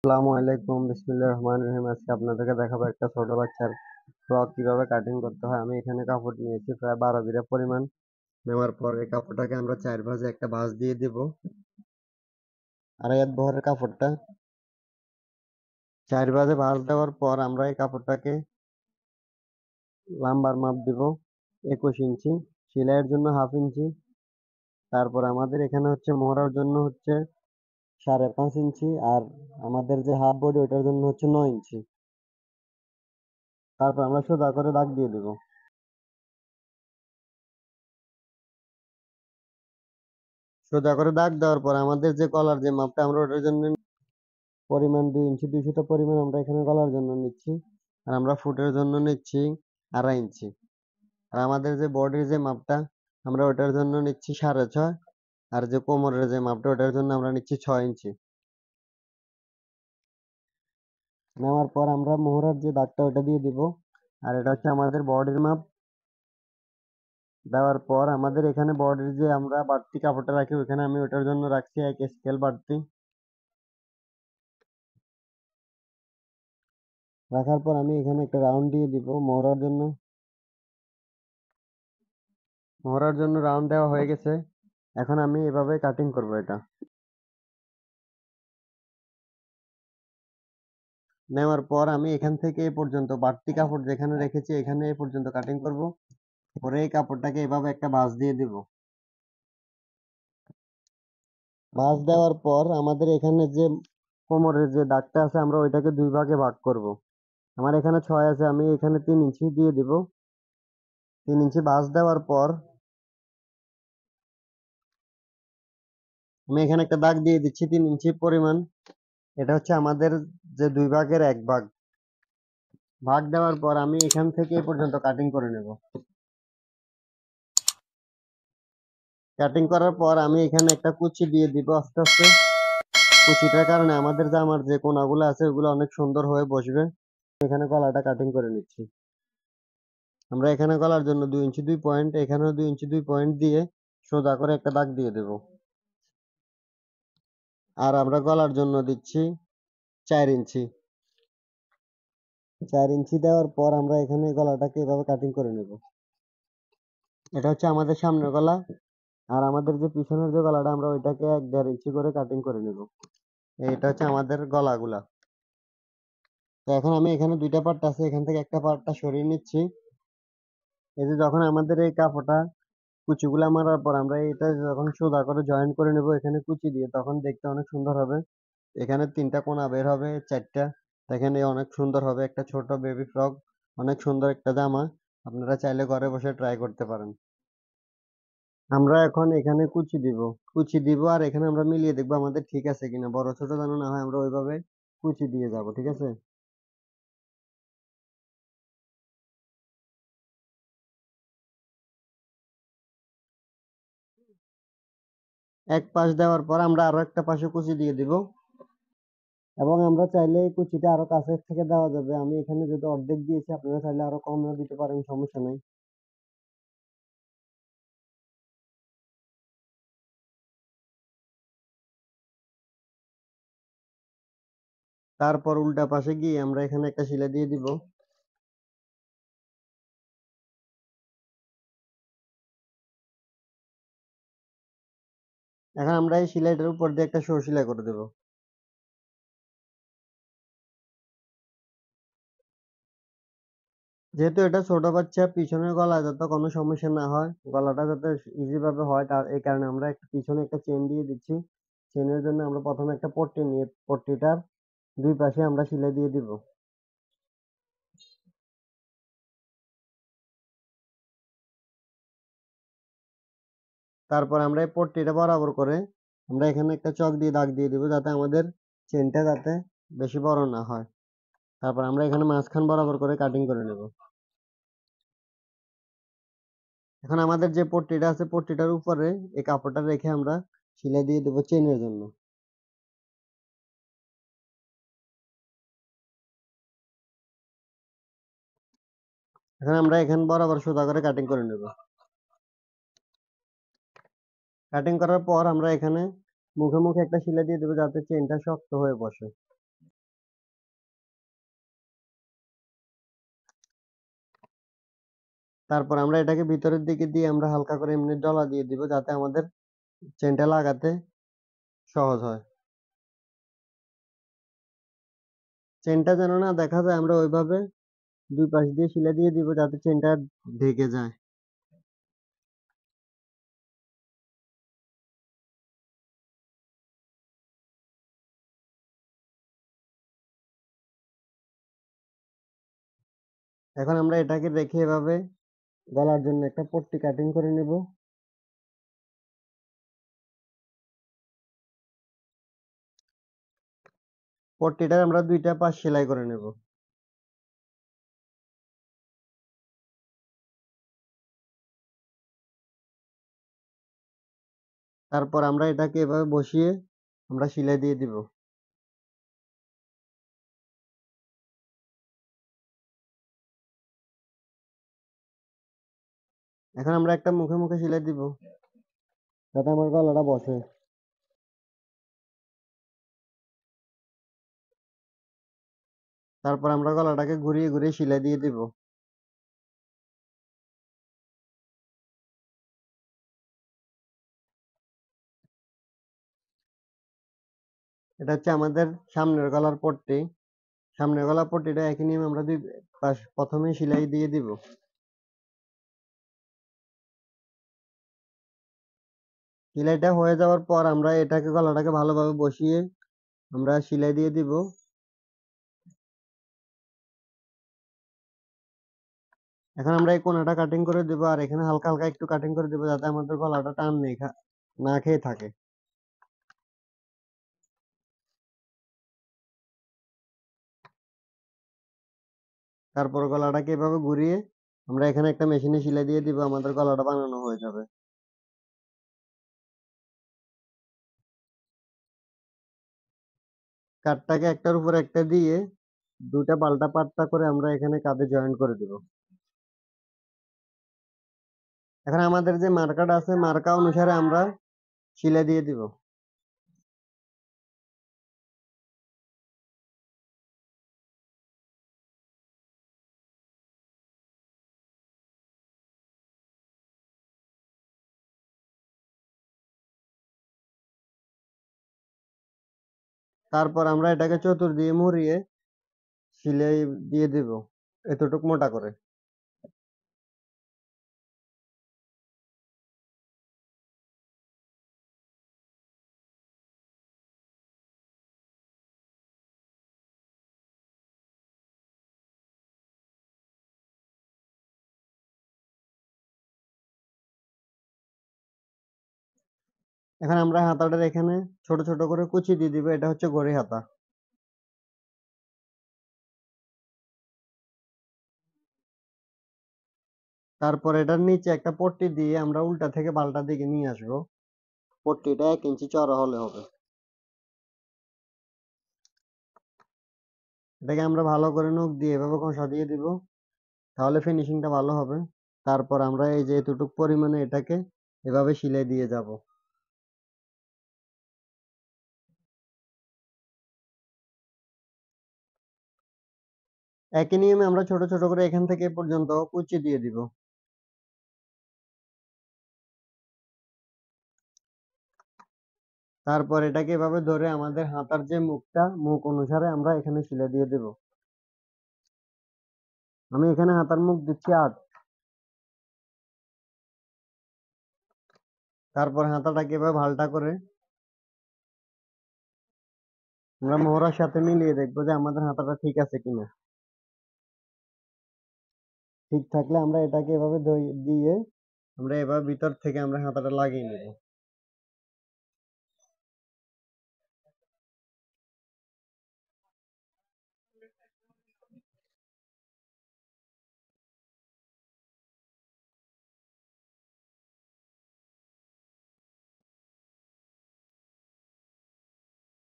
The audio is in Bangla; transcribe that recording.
আসসালামু আলাইকুম, বিসমিল্লাহির রহমানির রহিম। আজকে আপনাদেরকে দেখাবো একটা ছোট বাচ্চার ফ্রক কিভাবে কাটিং করতে হয়। আমি এখানে কাপড় নিয়েছি প্রায় 12 বিঘা পরিমাণ। নেওয়ার পর এই কাপড়টাকে আমরা 4 ভাঁজে একটা ভাঁজ দিয়ে দিব। আড়াই হাত বহরের কাপড়টা 4 ভাঁজে ভাঁজ দেওয়ার পর আমরা এই কাপড়টাকে লাম্বার মাপ দিব 21 ইঞ্চি, সেলাইয়ের জন্য 1/2 ইঞ্চি। তারপর আমাদের এখানে হচ্ছে মোহরার জন্য হচ্ছে 5.5 ইঞ্চি, আর আমাদের যে হাফ বডি ওটার জন্য হচ্ছে 9 ইঞ্চি। তারপর আমরা সোজা করে দাগ দিয়ে দিব। সোজা করে দাগ দেওয়ার পর আমাদের যে গলার যে মাপটা আমরা ওটার জন্য পরিমাণ 2 ইঞ্চি, 2 সুতো পরিমাণ আমরা এখানে গলার জন্য নিচ্ছি। আর আমরা ফুটের জন্য নিচ্ছি 2.5 ইঞ্চি। আর আমাদের যে বডির যে মাপটা আমরা ওটার জন্য নিচ্ছি 6.5। আর যে কোমরের যে মাপটা ওটার জন্য আমরা নিচ্ছি 6 ইঞ্চি। নেওয়ার পর আমরা মোহরার যে দাগটা ওটা দিয়ে দিব। আর এটা হচ্ছে আমাদের বডির মাপ। দেওয়ার পর আমাদের এখানে বডির যে আমরা বাড়তি কাপড়টা রাখি ওখানে আমি ওটার জন্য রাখছি 1 স্কেল বাড়তি। রাখার পর আমি এখানে একটা রাউন্ড দিয়ে দিব মোহরার জন্য। মোহরার জন্য রাউন্ড দেওয়া হয়ে গেছে। এখন আমি এভাবে কাটিং করব এটা। নেওয়ার পর আমি এখান থেকে এ পর্যন্ত বাড়তি কাপড় যেখানে রেখেছি এখানে এ পর্যন্ত কাটিং করব। পরে এই কাপড়টাকে এভাবে একটা ভাঁজ দিয়ে দিব। ভাঁজ দেওয়ার পর আমাদের এখানে যে কোমরের যে দাগটা আছে আমরা ওইটাকে 2 ভাগে ভাগ করব। আমার এখানে 6 আছে, আমি এখানে 3 ইঞ্চি দিয়ে দিব। 3 ইঞ্চি ভাঁজ দেওয়ার পর আমি এখানে একটা দাগ দিয়ে দিচ্ছি 3 ইঞ্চি পরিমাণ। এটা হচ্ছে আমাদের যে 2 ভাগের 1 ভাগ। ভাগ দেওয়ার পর আমি এখান থেকে এ পর্যন্ত কাটিং করে নেব। কাটিং করার পর আমি এখানে একটা কুচি দিয়ে দিব আস্তে আস্তে। কুচিটার কারণে আমাদের জামার যে কোনাগুলো আছে ওগুলো অনেক সুন্দর হয়ে বসবে। এখানে গলাটা কাটিং করে নিচ্ছি। আমরা এখানে গলার জন্য 2 ইঞ্চি 2 পয়েন্ট, এখানেও 2 ইঞ্চি 2 পয়েন্ট দিয়ে সোজা করে একটা দাগ দিয়ে দেব। আর আমরা গলার জন্য দিচ্ছি 4 ইঞ্চি। 4 ইঞ্চি দেওয়ার পর আমরা এখানে গলাটাকে এভাবে কাটিং করে নেব। এটা হচ্ছে আমাদের সামনের গলা। আর আমাদের যে পিছনের যে গলাটা আমরা ওইটাকে 1.5 ইঞ্চি করে কাটিং করে নেব। এটা হচ্ছে আমাদের গলাগুলা। তো এখন আমি এখানে দুইটা পার্ট আছে, এখান থেকে একটা পার্টটা সরিয়ে নিচ্ছি। এই যে যখন আমাদের এই কাপড়টা কুচিগুলা মারার পর আমরা এটা যখন সোজা করে জয়েন করে নেব এখানে কুচি দিয়ে, তখন দেখতে অনেক সুন্দর হবে। এখানে 3টা কোণা বের হবে, 4টা। এখানে অনেক সুন্দর হবে একটা ছোট বেবি ফ্রক। অনেক সুন্দর একটা জামা। আপনারা চাইলে ঘরে বসে ট্রাই করতে পারেন। আমরা এখন এখানে কুচি দিব। কুচি দিব আর এখানে আমরা মিলিয়ে দেখবো আমাদের ঠিক আছে কিনা, বড় ছোট যেন না হয়, আমরা ওইভাবে কুচি দিয়ে যাব। ঠিক আছে। এক পাশ দেওয়ার পর আমরা আরো একটা পাশে কুচি দিয়ে দিব। এবং আমরা চাইলে এই কুচিটা আরো কাছের থেকে দেওয়া যাবে। আমি এখানে যেহেতু অর্ধেক দিয়েছি আপনারা চাইলে আরো কমও দিতে পারেন, সমস্যা নাই। তারপর উল্টা পাশে গিয়ে আমরা এখানে একটা সেলাই দিয়ে দিব। এখন আমরা এই সেলাইটার উপর দিয়ে একটা সরু সেলাই করে দেব। যেহেতু এটা ছোট বাচ্চা, পিছনের গলা যাতে কোনো সমস্যা না হয়, গলাটা যাতে ইজি ভাবে হয়, তার এই কারণে আমরা একটা পিছনে একটা চেন দিয়ে দিচ্ছি। চেনের জন্য আমরা প্রথমে একটা পট্টি নিয়ে পট্টিটার 2 পাশে আমরা সেলাই দিয়ে দিব। তারপর আমরা এই পট্টিটা বরাবর করে আমরা এখানে একটা চক দিয়ে দাগ দিয়ে দিব, যাতে আমাদের চেনটা যাতে বেশি বড় না হয়। তারপর আমরা এখানে মাঝখান বরাবর করে কাটিং করে নেব। এখন আমাদের যে পট্টিটা আছে পট্টিটার উপরে এই কাপড়টা রেখে আমরা সেলাই দিয়ে দেবো চেনের জন্য। এখন আমরা এখানে বরাবর সোজা করে কাটিং করে নেব। কাটিং করার পর আমরা এখানে মুখে মুখে একটা সেলাই দিয়ে দেবো, যাতে চেনটা শক্ত হয়ে বসে। তারপর আমরা এটাকে ভিতরের দিকে দিয়ে আমরা হালকা করে এমনি ডলা দিয়ে দিব যাতে আমাদের চেনটা লাগাতে সহজ হয়। চেনটা যেন না দেখা যায়, আমরা ওইভাবে দুই পাশ দিয়ে সেলাই দিয়ে দিব যাতে চেনটা ঢেকে যায়। এখন আমরা এটাকে রেখে এভাবে গলার জন্য একটা পট্টি কাটিং করে নেব। পট্টিটা আমরা দুইটা পাশ সেলাই করে নেব। তারপর আমরা এটাকে এভাবে বসিয়ে আমরা সেলাই দিয়ে দিব। এখন আমরা একটা মুখে মুখে সেলাই দিব যাতে আমার গলাটা বসে। তারপর আমরা গলাটাকে ঘুরিয়ে ঘুরিয়ে সেলাই দিয়ে দিব। এটা হচ্ছে আমাদের সামনের গলার পট্টি। সামনের গলার পট্টিটা একই নিয়মে আমরা দুই পাশ প্রথমে সেলাই দিয়ে দিব। সেলাইটা হয়ে যাওয়ার পর আমরা এটাকে গলাটাকে ভালোভাবে বসিয়ে আমরা সেলাই দিয়ে দিব। এখন আমরা এই কোণাটা কাটিং করে দিব আর এখানে হালকা হালকা একটু কাটিং করে দিব যাতে আমাদের গলাটা টান না খেয়ে থাকে। তারপর গলাটাকে এভাবে ঘুরিয়ে আমরা এখানে একটা মেশিনে সেলাই দিয়ে দিব, আমাদের গলাটা বানানো হয়ে যাবে। কাঠটাকে একটার উপর একটা দিয়ে দুটা পাল্টা পাল্টা করে আমরা এখানে কাঁধে জয়েন করে দিব। এখন আমাদের যে মার্কাটা আছে মার্কা অনুসারে আমরা সেলাই দিয়ে দিব। তারপর আমরা এটাকে চতুর্দিকে মুড়িয়ে সেলাই দিয়ে দিব এতটুক মোটা করে। এখন আমরা হাতাটার এখানে ছোট ছোট করে কুচি দিয়ে দিব, এটা হচ্ছে গড়ি হাতা। তারপর এটার নিচে একটা পট্টি দিয়ে আমরা উল্টা থেকে পাল্টা দিকে নিয়ে আসবো। পট্টিটা 1 ইঞ্চি চওড়া হলে হবে। এটাকে আমরা ভালো করে নখ দিয়ে এভাবে ঘষা দিয়ে দিব, তাহলে ফিনিশিংটা ভালো হবে। তারপর আমরা এই যে এতটুক পরিমাণে এটাকে এভাবে সেলাই দিয়ে যাব। একই নিয়মে আমরা ছোট ছোট করে এখান থেকে এ পর্যন্ত কুচি দিয়ে দিব। তারপর এটাকে এভাবে ধরে আমাদের হাতার যে মুখ অনুসারে আমরা এখানে সেলাই দিয়ে দেব। আমি এখানে হাতার মুখ দিচ্ছি 8। তারপর হাতাটাকে এভাবে ভালটা করে আমরা মোহরার সাথে মিলিয়ে দেখবো যে আমাদের হাতাটা ঠিক আছে কিনা। ঠিক থাকলে আমরা এটাকে এভাবে দিয়ে আমরা এভাবে ভিতর থেকে আমরা হাতাটা লাগিয়ে নেব।